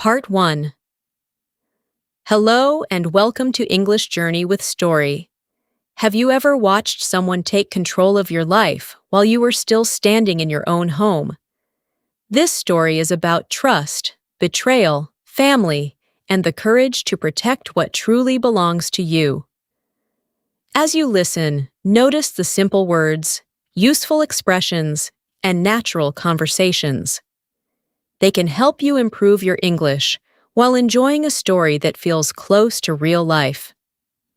Part 1. Hello and welcome to English Journey with Story. Have you ever watched someone take control of your life while you were still standing in your own home? This story is about trust, betrayal, family, and the courage to protect what truly belongs to you. As you listen, notice the simple words, useful expressions, and natural conversations. They can help you improve your English while enjoying a story that feels close to real life.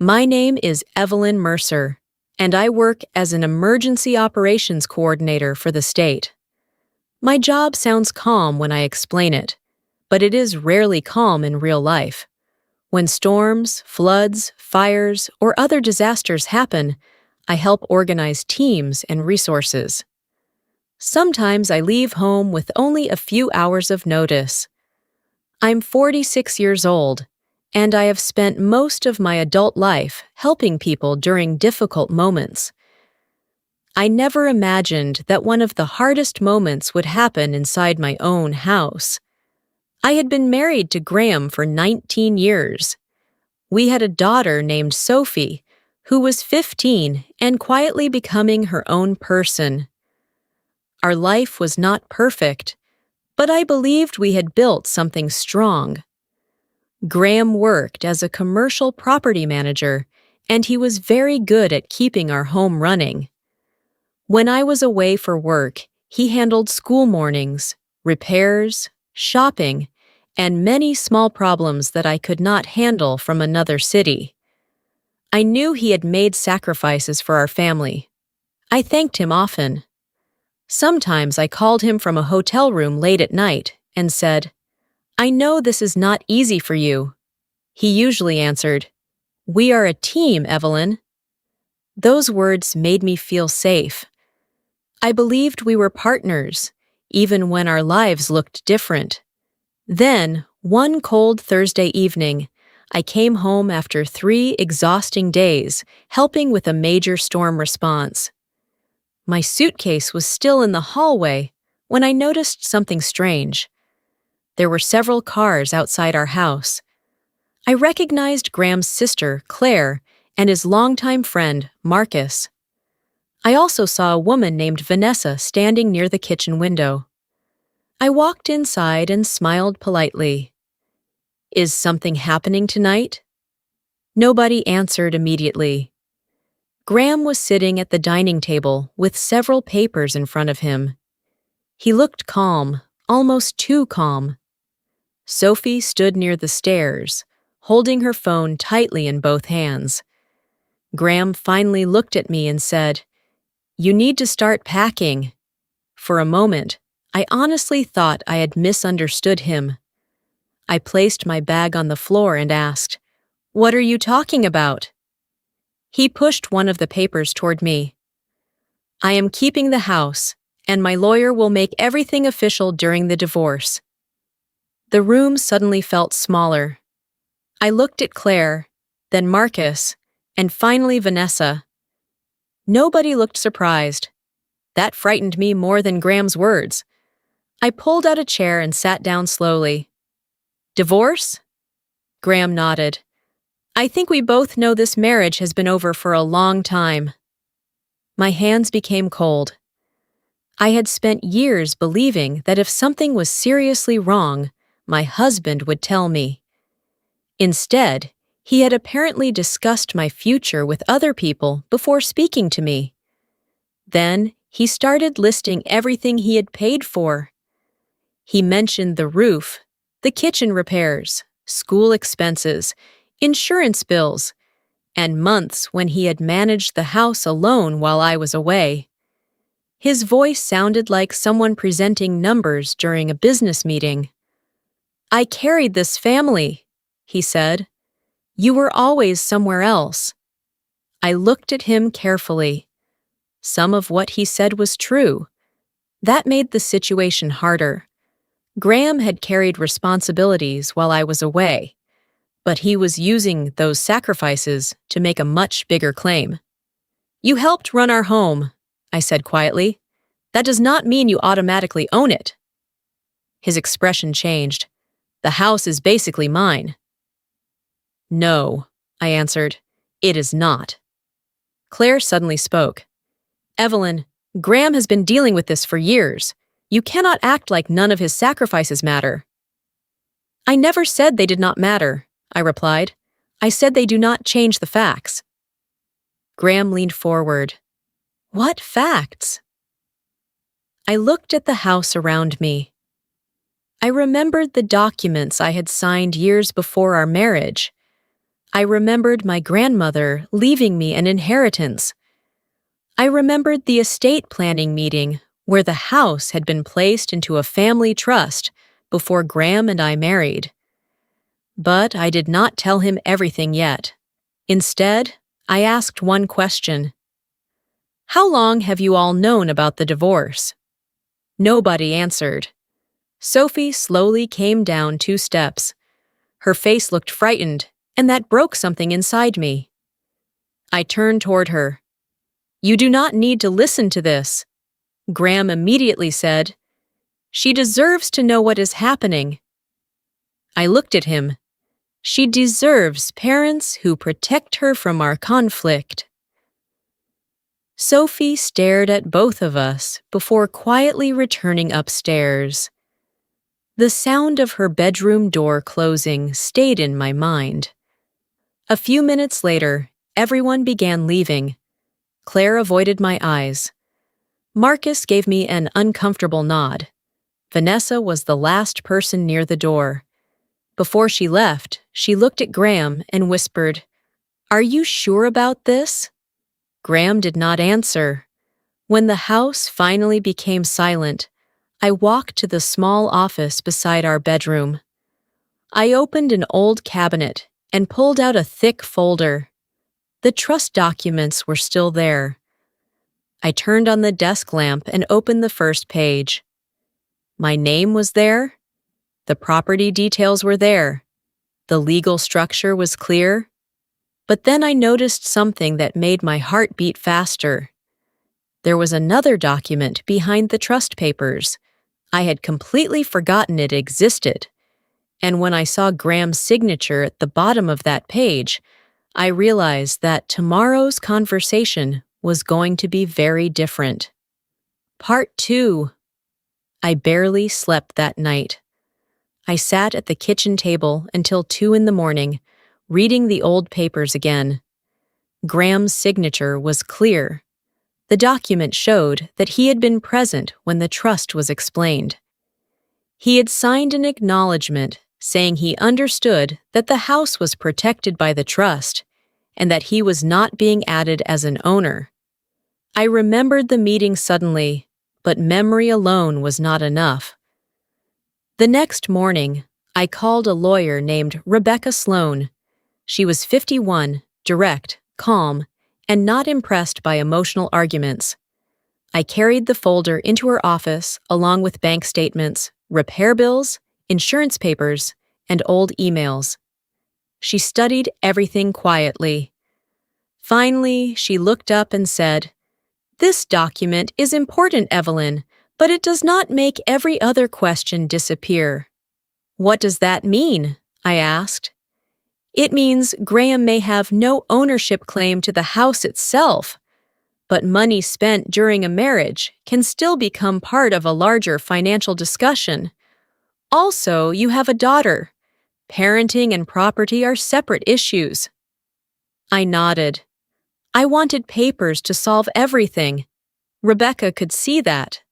My name is Evelyn Mercer, and I work as an emergency operations coordinator for the state. My job sounds calm when I explain it, but it is rarely calm in real life. When storms, floods, fires, or other disasters happen, I help organize teams and resources. Sometimes I leave home with only a few hours of notice. I'm 46 years old, and I have spent most of my adult life helping people during difficult moments. I never imagined that one of the hardest moments would happen inside my own house. I had been married to Graham for 19 years. We had a daughter named Sophie, who was 15 and quietly becoming her own person. Our life was not perfect, but I believed we had built something strong. Graham worked as a commercial property manager, and he was very good at keeping our home running. When I was away for work, he handled school mornings, repairs, shopping, and many small problems that I could not handle from another city. I knew he had made sacrifices for our family. I thanked him often. Sometimes I called him from a hotel room late at night and said, "I know this is not easy for you." He usually answered, "We are a team, Evelyn." Those words made me feel safe. I believed we were partners, even when our lives looked different. Then, one cold Thursday evening, I came home after 3 exhausting days, helping with a major storm response. My suitcase was still in the hallway when I noticed something strange. There were several cars outside our house. I recognized Graham's sister, Claire, and his longtime friend, Marcus. I also saw a woman named Vanessa standing near the kitchen window. I walked inside and smiled politely. "Is something happening tonight?" Nobody answered immediately. Graham was sitting at the dining table with several papers in front of him. He looked calm, almost too calm. Sophie stood near the stairs, holding her phone tightly in both hands. Graham finally looked at me and said, "You need to start packing." For a moment, I honestly thought I had misunderstood him. I placed my bag on the floor and asked, "What are you talking about?" He pushed one of the papers toward me. "I am keeping the house, and my lawyer will make everything official during the divorce." The room suddenly felt smaller. I looked at Claire, then Marcus, and finally Vanessa. Nobody looked surprised. That frightened me more than Graham's words. I pulled out a chair and sat down slowly. "Divorce?" Graham nodded. "I think we both know this marriage has been over for a long time." My hands became cold. I had spent years believing that if something was seriously wrong, my husband would tell me. Instead, he had apparently discussed my future with other people before speaking to me. Then, he started listing everything he had paid for. He mentioned the roof, the kitchen repairs, school expenses, insurance bills, and months when he had managed the house alone while I was away. His voice sounded like someone presenting numbers during a business meeting. "I carried this family," he said. "You were always somewhere else." I looked at him carefully. Some of what he said was true. That made the situation harder. Graham had carried responsibilities while I was away, but he was using those sacrifices to make a much bigger claim. "You helped run our home," I said quietly. "That does not mean you automatically own it." His expression changed. The house is basically mine." "No," I answered. "It is not." Claire suddenly spoke. "Evelyn, Graham has been dealing with this for years. You cannot act like none of his sacrifices matter." "I never said they did not matter," I replied. "I said they do not change the facts." Graham leaned forward. "What facts?" I looked at the house around me. I remembered the documents I had signed years before our marriage. I remembered my grandmother leaving me an inheritance. I remembered the estate planning meeting where the house had been placed into a family trust before Graham and I married. But I did not tell him everything yet. Instead, I asked one question. "How long have you all known about the divorce?" Nobody answered. Sophie slowly came down 2 steps. Her face looked frightened, and that broke something inside me. I turned toward her. "You do not need to listen to this," Graham immediately said. "She deserves to know what is happening." I looked at him. She deserves parents who protect her from our conflict. Sophie stared at both of us before quietly returning upstairs. The sound of her bedroom door closing stayed in my mind. A few minutes later, everyone began leaving. Claire avoided my eyes. Marcus gave me an uncomfortable nod. Vanessa was the last person near the door. Before she left, she looked at Graham and whispered, "Are you sure about this?" Graham did not answer. When the house finally became silent, I walked to the small office beside our bedroom. I opened an old cabinet and pulled out a thick folder. The trust documents were still there. I turned on the desk lamp and opened the first page. My name was there. The property details were there. The legal structure was clear. But then I noticed something that made my heart beat faster. There was another document behind the trust papers. I had completely forgotten it existed. And when I saw Graham's signature at the bottom of that page, I realized that tomorrow's conversation was going to be very different. Part 2. I barely slept that night. I sat at the kitchen table until 2 in the morning, reading the old papers again. Graham's signature was clear. The document showed that he had been present when the trust was explained. He had signed an acknowledgement saying he understood that the house was protected by the trust and that he was not being added as an owner. I remembered the meeting suddenly, but memory alone was not enough. The next morning, I called a lawyer named Rebecca Sloan. She was 51, direct, calm, and not impressed by emotional arguments. I carried the folder into her office along with bank statements, repair bills, insurance papers, and old emails. She studied everything quietly. Finally, she looked up and said, "This document is important, Evelyn, but it does not make every other question disappear." "What does that mean?" I asked. "It means Graham may have no ownership claim to the house itself, but money spent during a marriage can still become part of a larger financial discussion. Also, you have a daughter. Parenting and property are separate issues." I nodded. I wanted papers to solve everything. Rebecca could see that.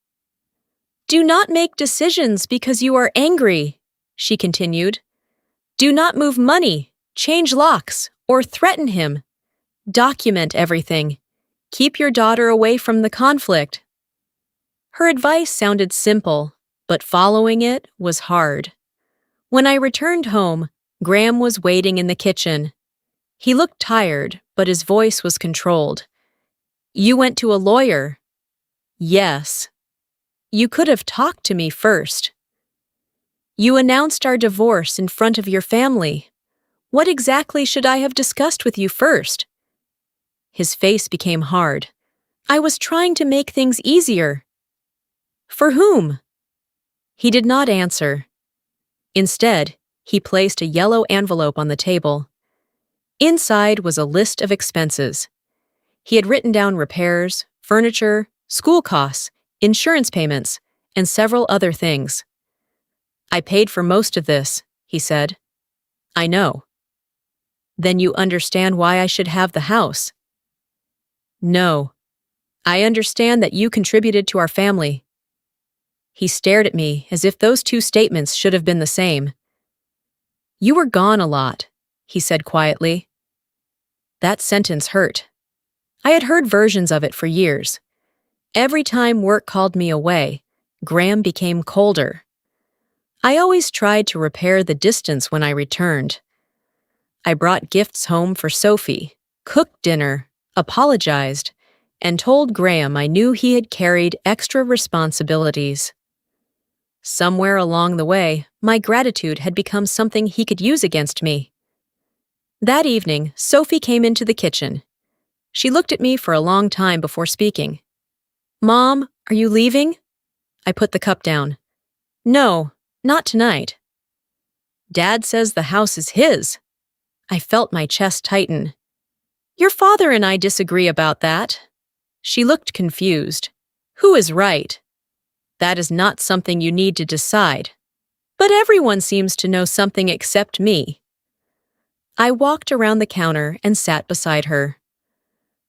"Do not make decisions because you are angry," she continued. "Do not move money, change locks, or threaten him. Document everything. Keep your daughter away from the conflict." Her advice sounded simple, but following it was hard. When I returned home, Graham was waiting in the kitchen. He looked tired, but his voice was controlled. "You went to a lawyer?" "Yes." "You could have talked to me first." "You announced our divorce in front of your family. What exactly should I have discussed with you first?" His face became hard. "I was trying to make things easier." "For whom?" He did not answer. Instead, he placed a yellow envelope on the table. Inside was a list of expenses. He had written down repairs, furniture, school costs, insurance payments, and several other things. "I paid for most of this," he said. "I know." "Then you understand why I should have the house." "No. I understand that you contributed to our family." He stared at me as if those two statements should have been the same. "You were gone a lot," he said quietly. That sentence hurt. I had heard versions of it for years. Every time work called me away, Graham became colder. I always tried to repair the distance when I returned. I brought gifts home for Sophie, cooked dinner, apologized, and told Graham I knew he had carried extra responsibilities. Somewhere along the way, my gratitude had become something he could use against me. That evening, Sophie came into the kitchen. She looked at me for a long time before speaking. "Mom, are you leaving?" I put the cup down. "No, not tonight." "Dad says the house is his." I felt my chest tighten. "Your father and I disagree about that." She looked confused. "Who is right?" "That is not something you need to decide. But everyone seems to know something except me." I walked around the counter and sat beside her.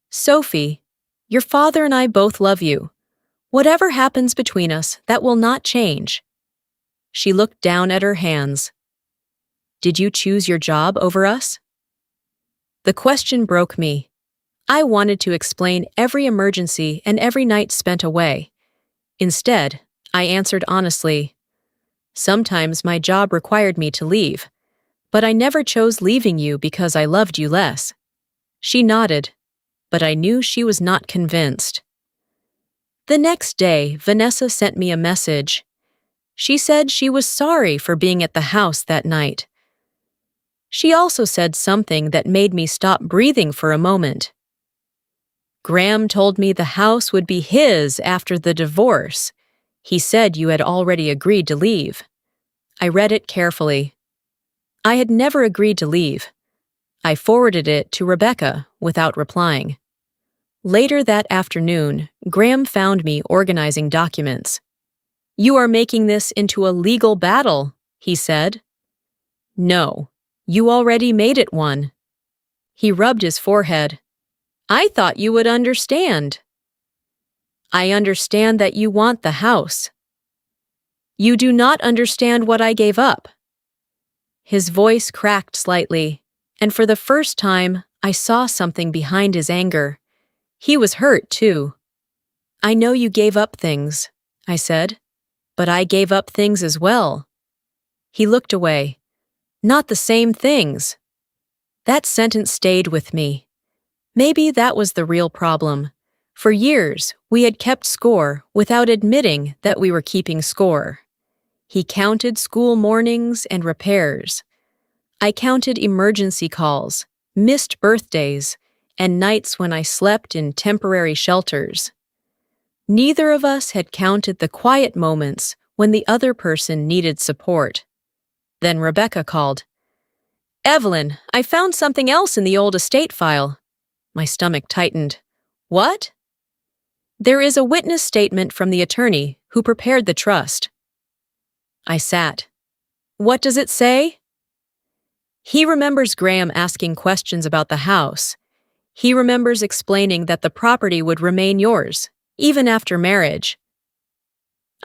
"Sophie, your father and I both love you. Whatever happens between us, that will not change." She looked down at her hands. "Did you choose your job over us?" The question broke me. I wanted to explain every emergency and every night spent away. Instead, I answered honestly. "Sometimes my job required me to leave, but I never chose leaving you because I loved you less." She nodded, but I knew she was not convinced. The next day, Vanessa sent me a message. She said she was sorry for being at the house that night. She also said something that made me stop breathing for a moment. "Graham told me the house would be his after the divorce. He said you had already agreed to leave." I read it carefully. I had never agreed to leave. I forwarded it to Rebecca without replying. Later that afternoon, Graham found me organizing documents. "You are making this into a legal battle," he said. "No, you already made it one." He rubbed his forehead. "I thought you would understand." "I understand that you want the house." "You do not understand what I gave up." His voice cracked slightly, and for the first time, I saw something behind his anger. He was hurt, too. "I know you gave up things," I said, "but I gave up things as well." He looked away. "Not the same things." That sentence stayed with me. Maybe that was the real problem. For years, we had kept score without admitting that we were keeping score. He counted school mornings and repairs. I counted emergency calls, missed birthdays, and nights when I slept in temporary shelters. Neither of us had counted the quiet moments when the other person needed support. Then Rebecca called. "Evelyn, I found something else in the old estate file." My stomach tightened. "What?" "There is a witness statement from the attorney who prepared the trust." I sat. "What does it say?" "He remembers Graham asking questions about the house. He remembers explaining that the property would remain yours, even after marriage."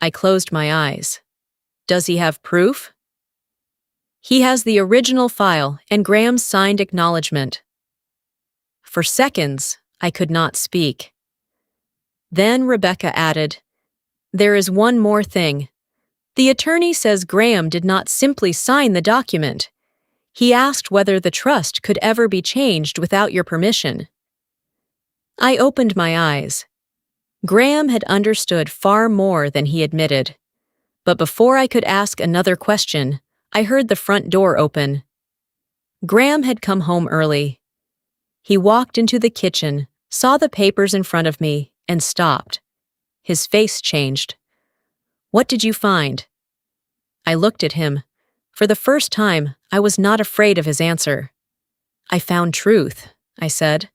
I closed my eyes. "Does he have proof?" "He has the original file and Graham's signed acknowledgement." For seconds, I could not speak. Then Rebecca added, "There is one more thing. The attorney says Graham did not simply sign the document. He asked whether the trust could ever be changed without your permission." I opened my eyes. Graham had understood far more than he admitted. But before I could ask another question, I heard the front door open. Graham had come home early. He walked into the kitchen, saw the papers in front of me, and stopped. His face changed. "What did you find?" I looked at him. For the first time, I was not afraid of his answer. "I found truth," I said.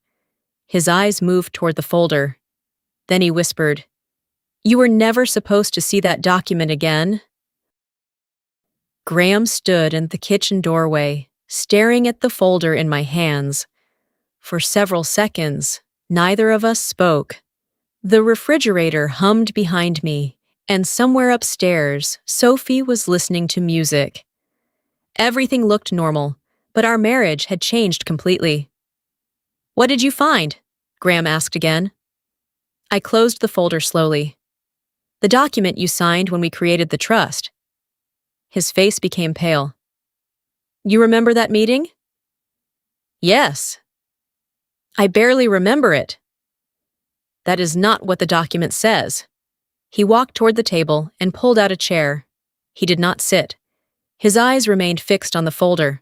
His eyes moved toward the folder. Then he whispered, "You were never supposed to see that document again." Graham stood in the kitchen doorway, staring at the folder in my hands. For several seconds, neither of us spoke. The refrigerator hummed behind me, and somewhere upstairs, Sophie was listening to music. Everything looked normal, but our marriage had changed completely. "What did you find?" Graham asked again. I closed the folder slowly. "The document you signed when we created the trust." His face became pale. "You remember that meeting?" "Yes." "I barely remember it." "That is not what the document says." He walked toward the table and pulled out a chair. He did not sit. His eyes remained fixed on the folder.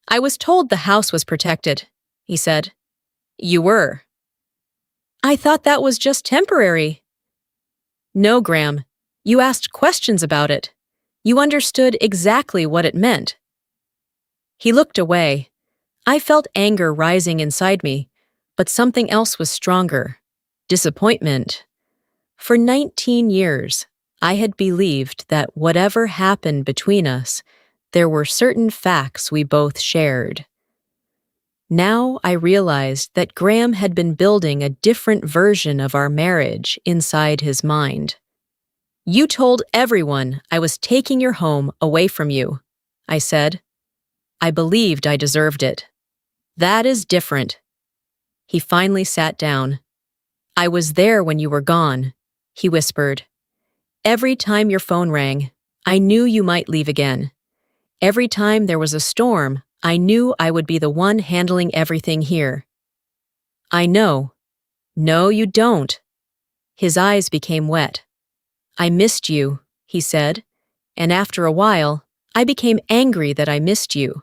"I was told the house was protected," he said. "You were." "I thought that was just temporary." "No, Graham. You asked questions about it. You understood exactly what it meant." He looked away. I felt anger rising inside me, but something else was stronger. Disappointment. For 19 years, I had believed that whatever happened between us, there were certain facts we both shared. Now I realized that Graham had been building a different version of our marriage inside his mind. "You told everyone I was taking your home away from you," I said. "I believed I deserved it. That is different." He finally sat down. "I was there when you were gone," he whispered. "Every time your phone rang, I knew you might leave again. Every time there was a storm, I knew I would be the one handling everything here." "I know." "No, you don't." His eyes became wet. "I missed you," he said, "and after a while, I became angry that I missed you."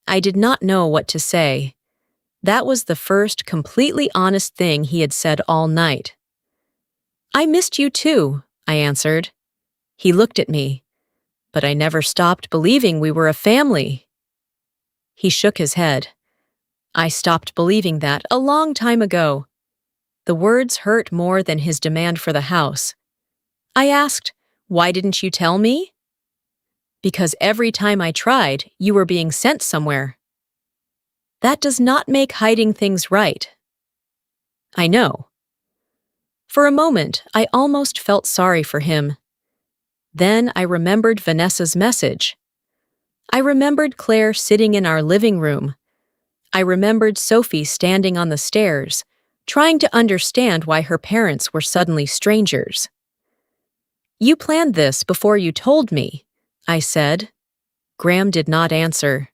I did not know what to say. That was the first completely honest thing he had said all night. "I missed you too," I answered. He looked at me. "But I never stopped believing we were a family." He shook his head. "I stopped believing that a long time ago." The words hurt more than his demand for the house. I asked, "Why didn't you tell me?" "Because every time I tried, you were being sent somewhere." "That does not make hiding things right." "I know." For a moment, I almost felt sorry for him. Then I remembered Vanessa's message. I remembered Claire sitting in our living room. I remembered Sophie standing on the stairs, trying to understand why her parents were suddenly strangers. "You planned this before you told me," I said. Graham did not answer.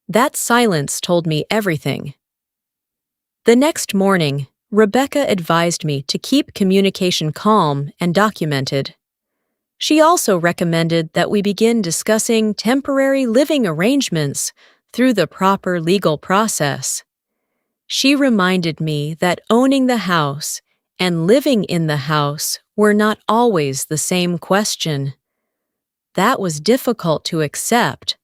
That silence told me everything. The next morning, Rebecca advised me to keep communication calm and documented. She also recommended that we begin discussing temporary living arrangements through the proper legal process. She reminded me that owning the house and living in the house were not always the same question. That was difficult to accept.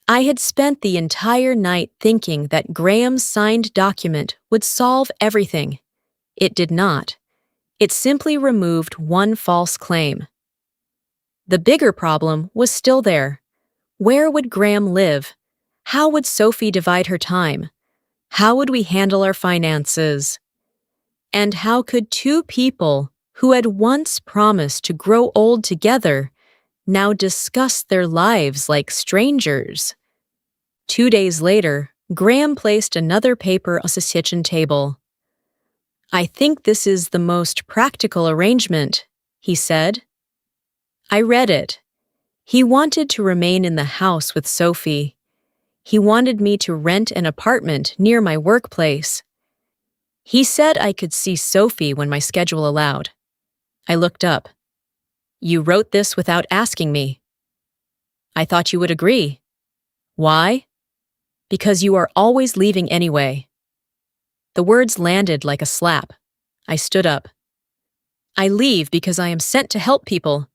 I had spent the entire night thinking that Graham's signed document would solve everything. It did not. It simply removed one false claim. The bigger problem was still there. Where would Graham live? How would Sophie divide her time? How would we handle our finances? And how could two people who had once promised to grow old together now discuss their lives like strangers? 2 days later, Graham placed another paper on his kitchen table. "I think this is the most practical arrangement," he said. I read it. He wanted to remain in the house with Sophie. He wanted me to rent an apartment near my workplace. He said I could see Sophie when my schedule allowed. I looked up. "You wrote this without asking me." "I thought you would agree." "Why?" "Because you are always leaving anyway." The words landed like a slap. I stood up. "I leave because I am sent to help people.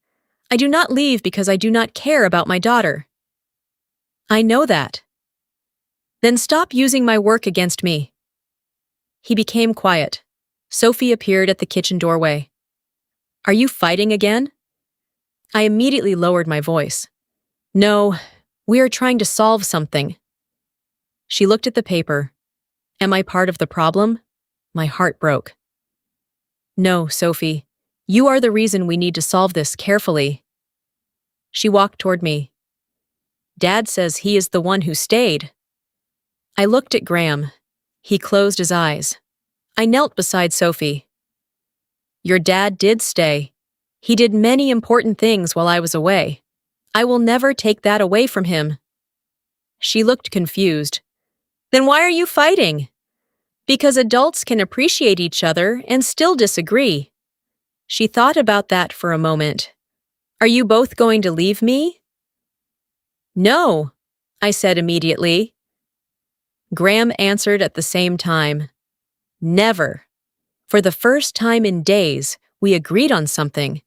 I do not leave because I do not care about my daughter. I know that. Then stop using my work against me. He became quiet. Sophie appeared at the kitchen doorway. Are you fighting again? I immediately lowered my voice. No, we are trying to solve something. She looked at the paper. Am I part of the problem? My heart broke. No, Sophie. You are the reason we need to solve this carefully. She walked toward me. Dad says he is the one who stayed. I looked at Graham. He closed his eyes. I knelt beside Sophie. Your dad did stay. He did many important things while I was away. I will never take that away from him. She looked confused. Then why are you fighting? Because adults can appreciate each other and still disagree. She thought about that for a moment. Are you both going to leave me? No, I said immediately. Graham answered at the same time. Never. For the first time in days, we agreed on something.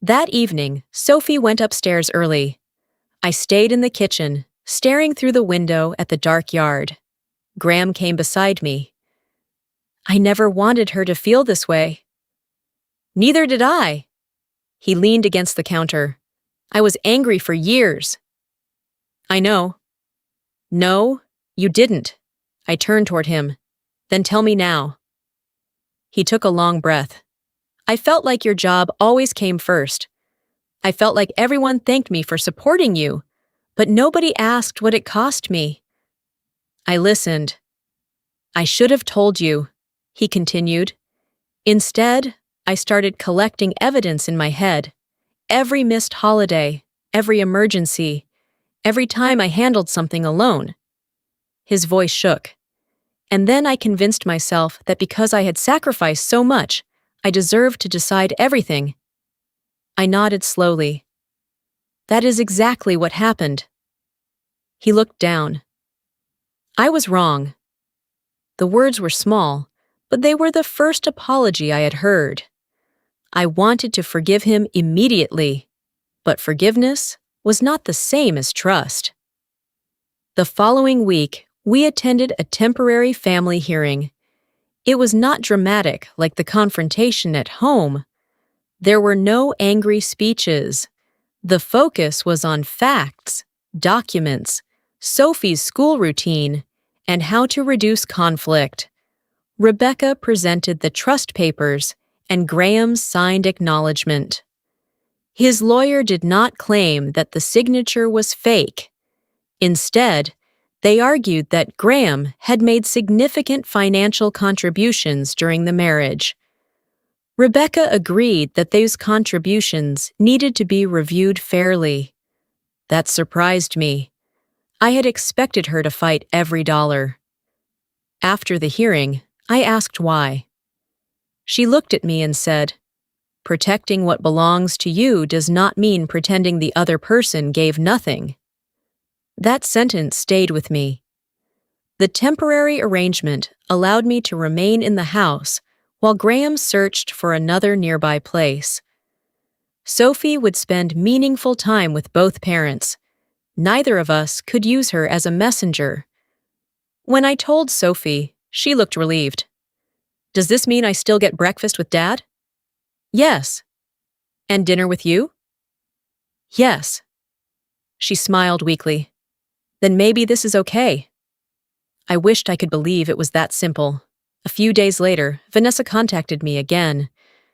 That evening, Sophie went upstairs early. I stayed in the kitchen, staring through the window at the dark yard. Graham came beside me. I never wanted her to feel this way. Neither did I. He leaned against the counter. I was angry for years. I know. No, you didn't. I turned toward him. Then tell me now. He took a long breath. I felt like your job always came first. I felt like everyone thanked me for supporting you, but nobody asked what it cost me. I listened. I should have told you, he continued. Instead, I started collecting evidence in my head. Every missed holiday, every emergency, every time I handled something alone. His voice shook. And then I convinced myself that because I had sacrificed so much, I deserved to decide everything. I nodded slowly. That is exactly what happened. He looked down. I was wrong. The words were small, but they were the first apology I had heard. I wanted to forgive him immediately, but forgiveness was not the same as trust. The following week, we attended a temporary family hearing. It was not dramatic like the confrontation at home. There were no angry speeches. The focus was on facts, documents, Sophie's school routine, and how to reduce conflict. Rebecca presented the trust papers, and Graham signed acknowledgement. His lawyer did not claim that the signature was fake. Instead, they argued that Graham had made significant financial contributions during the marriage. Rebecca agreed that those contributions needed to be reviewed fairly. That surprised me. I had expected her to fight every dollar. After the hearing, I asked why. She looked at me and said, "Protecting what belongs to you does not mean pretending the other person gave nothing." That sentence stayed with me. The temporary arrangement allowed me to remain in the house while Graham searched for another nearby place. Sophie would spend meaningful time with both parents. Neither of us could use her as a messenger. When I told Sophie, she looked relieved. Does this mean I still get breakfast with Dad? Yes. And dinner with you? Yes. She smiled weakly. Then maybe this is okay. I wished I could believe it was that simple. A few days later, Vanessa contacted me again.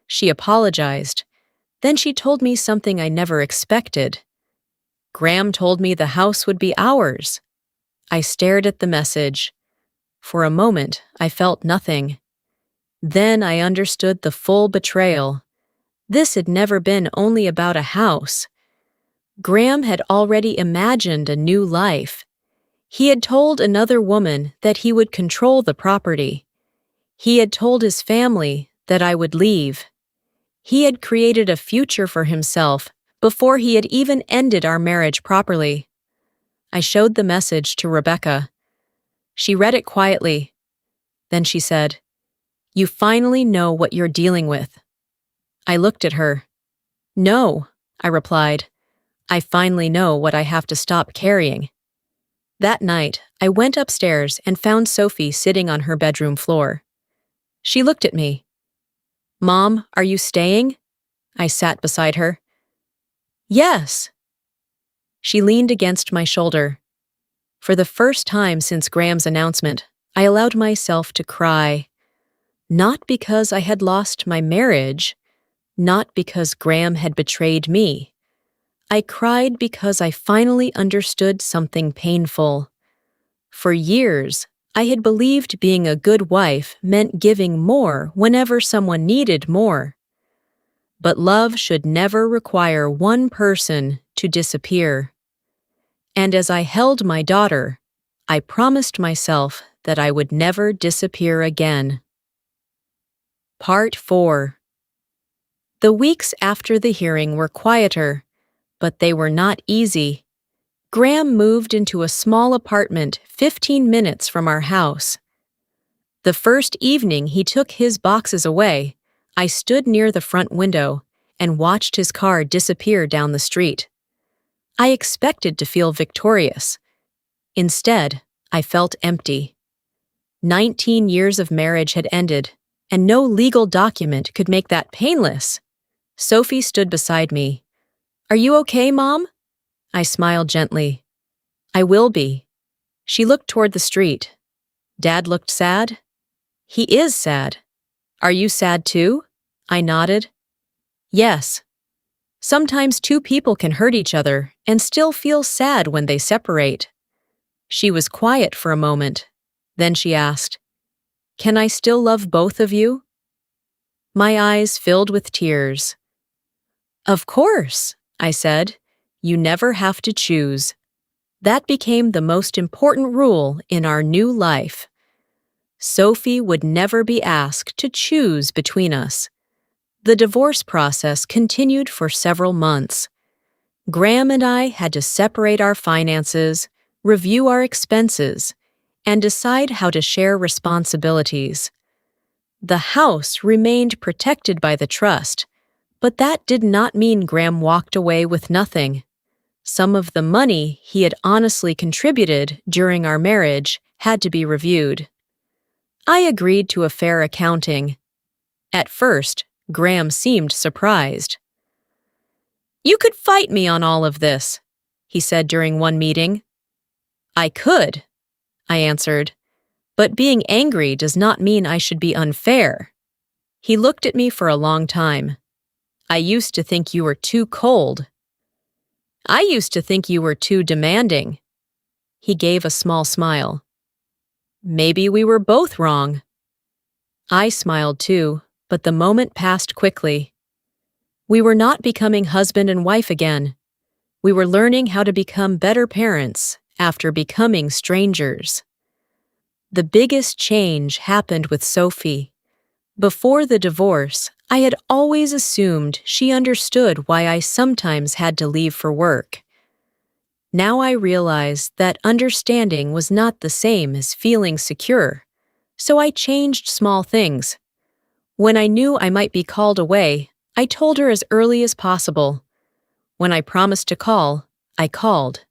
She apologized. Then she told me something I never expected. Graham told me the house would be ours. I stared at the message. For a moment, I felt nothing. Then I understood the full betrayal. This had never been only about a house. Graham had already imagined a new life. He had told another woman that he would control the property. He had told his family that I would leave. He had created a future for himself before he had even ended our marriage properly. I showed the message to Rebecca. She read it quietly. Then she said, "You finally know what you're dealing with." I looked at her. No, I replied. I finally know what I have to stop carrying. That night, I went upstairs and found Sophie sitting on her bedroom floor. She looked at me. Mom, are you staying? I sat beside her. Yes. She leaned against my shoulder. For the first time since Graham's announcement, I allowed myself to cry. Not because I had lost my marriage, not because Graham had betrayed me. I cried because I finally understood something painful. For years, I had believed being a good wife meant giving more whenever someone needed more. But love should never require one person to disappear. And as I held my daughter, I promised myself that I would never disappear again. Part 4. The weeks after the hearing were quieter, but they were not easy. Graham moved into a small apartment 15 minutes from our house. The first evening he took his boxes away, I stood near the front window and watched his car disappear down the street. I expected to feel victorious. Instead, I felt empty. 19 years of marriage had ended, and no legal document could make that painless. Sophie stood beside me. Are you okay, Mom? I smiled gently. I will be. She looked toward the street. Dad looked sad? He is sad. Are you sad too? I nodded. Yes. Sometimes two people can hurt each other and still feel sad when they separate. She was quiet for a moment. Then she asked, Can I still love both of you? My eyes filled with tears. Of course, I said. You never have to choose. That became the most important rule in our new life. Sophie would never be asked to choose between us. The divorce process continued for several months. Graham and I had to separate our finances, review our expenses, and decide how to share responsibilities. The house remained protected by the trust, but that did not mean Graham walked away with nothing. Some of the money he had honestly contributed during our marriage had to be reviewed. I agreed to a fair accounting. At first, Graham seemed surprised. You could fight me on all of this, he said during one meeting. I could, I answered, but being angry does not mean I should be unfair. He looked at me for a long time. I used to think you were too cold. I used to think you were too demanding. He gave a small smile. Maybe we were both wrong. I smiled too, but the moment passed quickly. We were not becoming husband and wife again. We were learning how to become better parents after becoming strangers. The biggest change happened with Sophie. Before the divorce, I had always assumed she understood why I sometimes had to leave for work. Now I realize that understanding was not the same as feeling secure, so I changed small things. When I knew I might be called away, I told her as early as possible. When I promised to call, I called.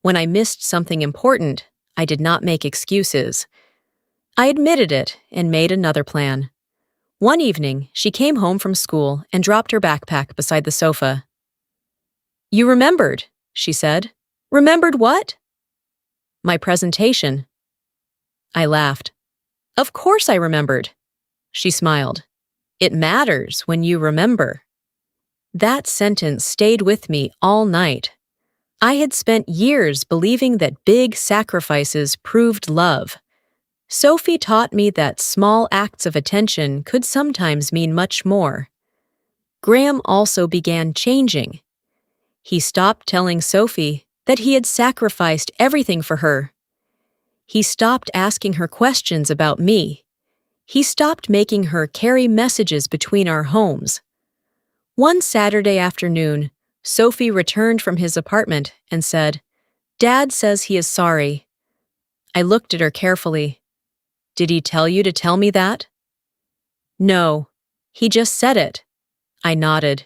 When I missed something important, I did not make excuses. I admitted it and made another plan. One evening, she came home from school and dropped her backpack beside the sofa. You remembered, she said. Remembered what? My presentation. I laughed. Of course I remembered. She smiled. It matters when you remember. That sentence stayed with me all night. I had spent years believing that big sacrifices proved love. Sophie taught me that small acts of attention could sometimes mean much more. Graham also began changing. He stopped telling Sophie that he had sacrificed everything for her. He stopped asking her questions about me. He stopped making her carry messages between our homes. One Saturday afternoon, Sophie returned from his apartment and said, Dad says he is sorry. I looked at her carefully. Did he tell you to tell me that? No, he just said it. I nodded.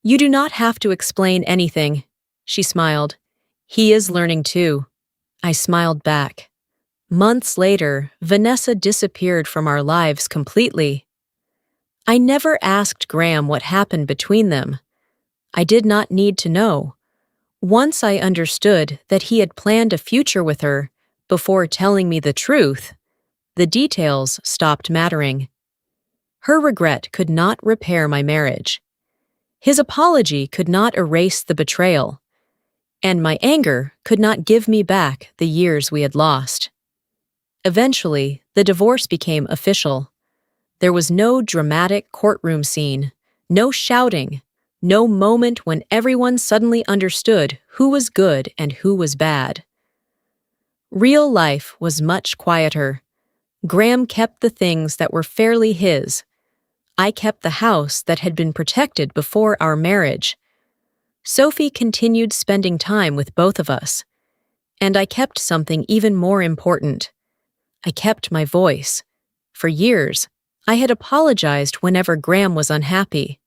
You do not have to explain anything, she smiled. He is learning too. I smiled back. Months later, Vanessa disappeared from our lives completely. I never asked Graham what happened between them. I did not need to know. Once I understood that he had planned a future with her, before telling me the truth, the details stopped mattering. Her regret could not repair my marriage. His apology could not erase the betrayal, and my anger could not give me back the years we had lost. Eventually, the divorce became official. There was no dramatic courtroom scene, no shouting, no moment when everyone suddenly understood who was good and who was bad. Real life was much quieter. Graham kept the things that were fairly his. I kept the house that had been protected before our marriage. Sophie continued spending time with both of us. And I kept something even more important. I kept my voice. For years, I had apologized whenever Graham was unhappy.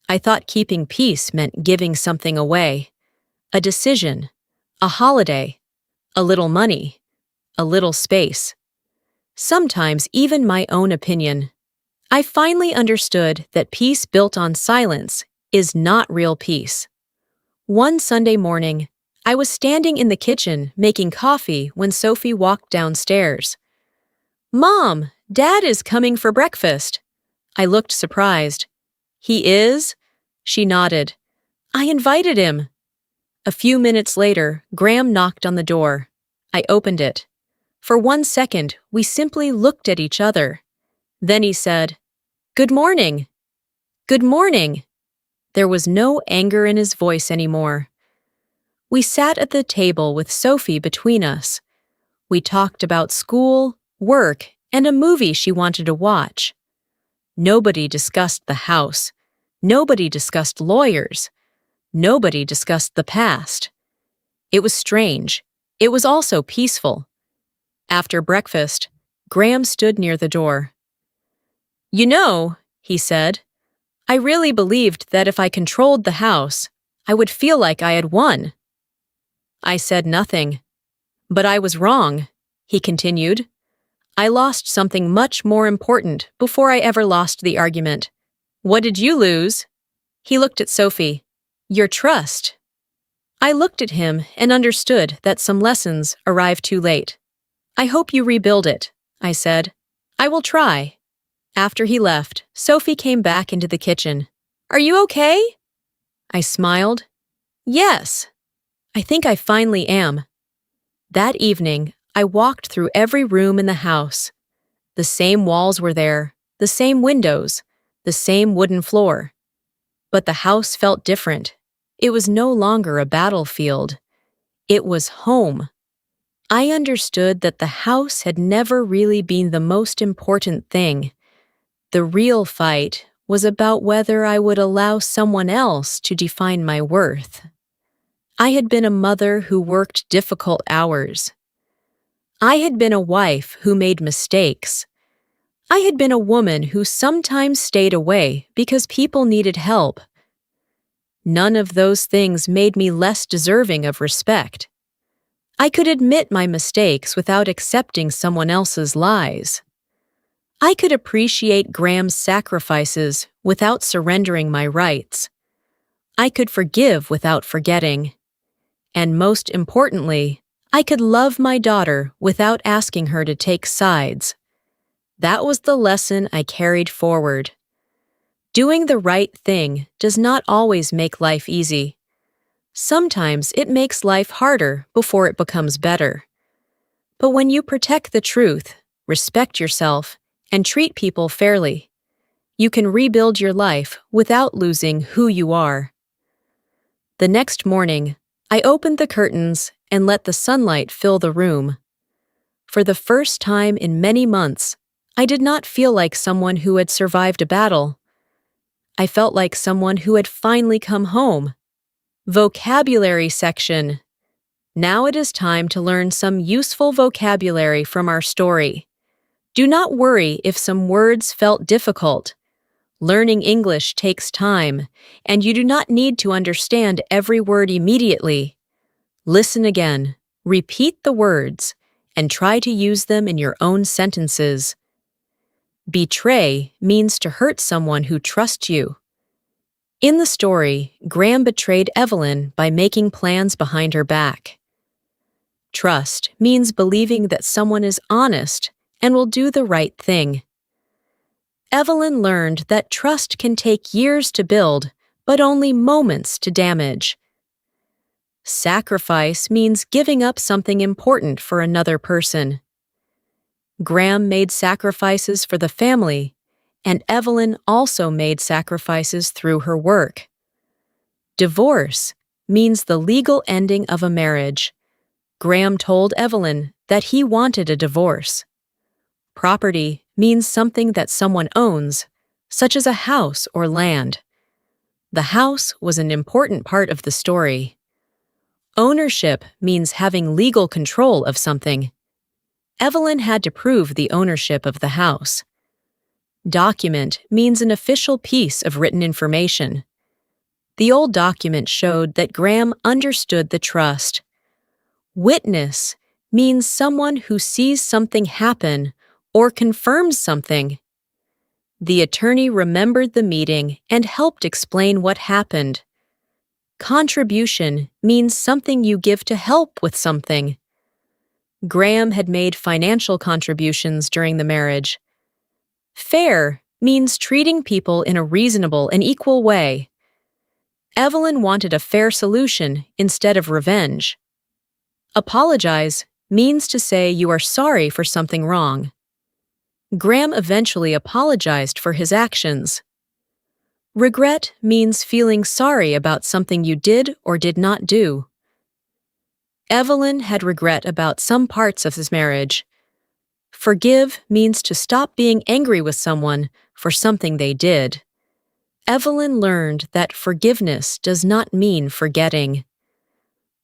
I thought keeping peace meant giving something away. A decision, a holiday, a little money, a little space. Sometimes even my own opinion. I finally understood that peace built on silence is not real peace. One Sunday morning, I was standing in the kitchen making coffee when Sophie walked downstairs. "Mom, Dad is coming for breakfast." I looked surprised. "He is?" She nodded. "I invited him." A few minutes later, Graham knocked on the door. I opened it. For 1 second, we simply looked at each other. Then he said, "Good morning." "Good morning." There was no anger in his voice anymore. We sat at the table with Sophie between us. We talked about school, work, and a movie she wanted to watch. Nobody discussed the house. Nobody discussed lawyers. Nobody discussed the past. It was strange. It was also peaceful. After breakfast, Graham stood near the door. "You know," he said, "I really believed that if I controlled the house, I would feel like I had won." I said nothing. "But I was wrong," he continued. "I lost something much more important before I ever lost the argument." "What did you lose?" He looked at Sophie. "Your trust." I looked at him and understood that some lessons arrived too late. "I hope you rebuild it," I said. "I will try." After he left, Sophie came back into the kitchen. "Are you okay?" I smiled. "Yes. I think I finally am." That evening, I walked through every room in the house. The same walls were there, the same windows, the same wooden floor. But the house felt different. It was no longer a battlefield. It was home. I understood that the house had never really been the most important thing. The real fight was about whether I would allow someone else to define my worth. I had been a mother who worked difficult hours. I had been a wife who made mistakes. I had been a woman who sometimes stayed away because people needed help. None of those things made me less deserving of respect. I could admit my mistakes without accepting someone else's lies. I could appreciate Graham's sacrifices without surrendering my rights. I could forgive without forgetting. And most importantly, I could love my daughter without asking her to take sides. That was the lesson I carried forward. Doing the right thing does not always make life easy. Sometimes it makes life harder before it becomes better. But when you protect the truth, respect yourself, and treat people fairly, you can rebuild your life without losing who you are. The next morning, I opened the curtains and let the sunlight fill the room. For the first time in many months, I did not feel like someone who had survived a battle. I felt like someone who had finally come home. Vocabulary section. Now it is time to learn some useful vocabulary from our story. Do not worry if some words felt difficult. Learning English takes time, and you do not need to understand every word immediately. Listen again, repeat the words, and try to use them in your own sentences. Betray means to hurt someone who trusts you. In the story, Graham betrayed Evelyn by making plans behind her back. Trust means believing that someone is honest and will do the right thing. Evelyn learned that trust can take years to build, but only moments to damage. Sacrifice means giving up something important for another person. Graham made sacrifices for the family, and Evelyn also made sacrifices through her work. Divorce means the legal ending of a marriage. Graham told Evelyn that he wanted a divorce. Property means something that someone owns, such as a house or land. The house was an important part of the story. Ownership means having legal control of something. Evelyn had to prove the ownership of the house. Document means an official piece of written information. The old document showed that Graham understood the trust. Witness means someone who sees something happen or confirms something. The attorney remembered the meeting and helped explain what happened. Contribution means something you give to help with something. Graham had made financial contributions during the marriage. Fair means treating people in a reasonable and equal way. Evelyn wanted a fair solution instead of revenge. Apologize means to say you are sorry for something wrong. Graham eventually apologized for his actions. Regret means feeling sorry about something you did or did not do. Evelyn had regret about some parts of his marriage. Forgive means to stop being angry with someone for something they did. Evelyn learned that forgiveness does not mean forgetting.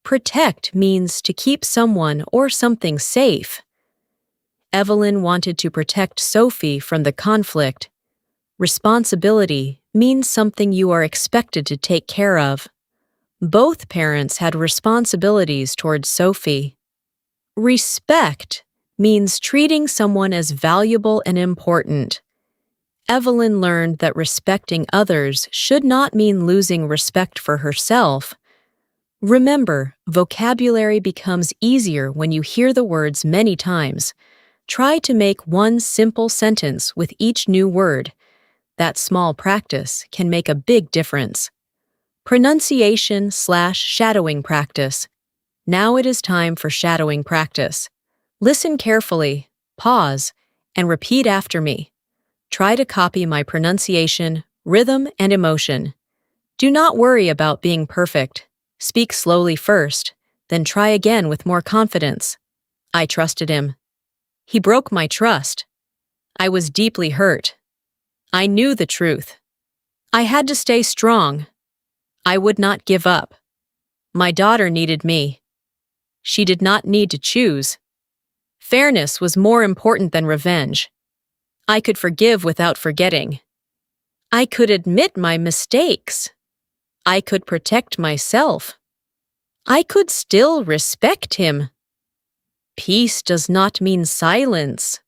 Protect means to keep someone or something safe. Evelyn wanted to protect Sophie from the conflict. Responsibility means something you are expected to take care of. Both parents had responsibilities towards Sophie. Respect means treating someone as valuable and important. Evelyn learned that respecting others should not mean losing respect for herself. Remember, vocabulary becomes easier when you hear the words many times. Try to make one simple sentence with each new word. That small practice can make a big difference. Pronunciation/shadowing practice. Now it is time for shadowing practice. Listen carefully, pause, and repeat after me. Try to copy my pronunciation, rhythm, and emotion. Do not worry about being perfect. Speak slowly first, then try again with more confidence. I trusted him. He broke my trust. I was deeply hurt. I knew the truth. I had to stay strong. I would not give up. My daughter needed me. She did not need to choose. Fairness was more important than revenge. I could forgive without forgetting. I could admit my mistakes. I could protect myself. I could still respect him. Peace does not mean silence.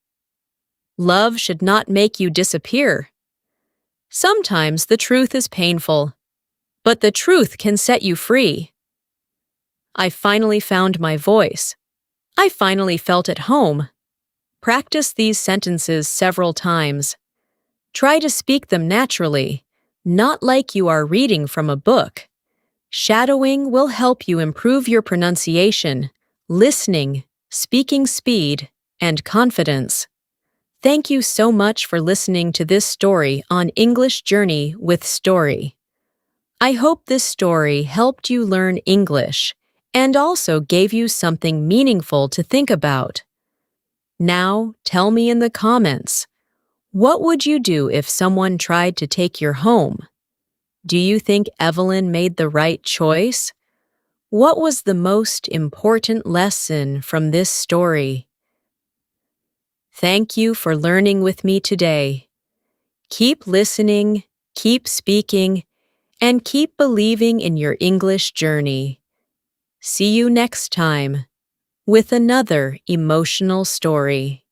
Love should not make you disappear. Sometimes the truth is painful, but the truth can set you free. I finally found my voice. I finally felt at home. Practice these sentences several times. Try to speak them naturally, not like you are reading from a book. Shadowing will help you improve your pronunciation, listening, speaking speed, and confidence. Thank you so much for listening to this story on English Journey with Story. I hope this story helped you learn English and also gave you something meaningful to think about. Now, tell me in the comments, what would you do if someone tried to take your home? Do you think Evelyn made the right choice? What was the most important lesson from this story? Thank you for learning with me today. Keep listening, keep speaking, and keep believing in your English journey. See you next time with another emotional story.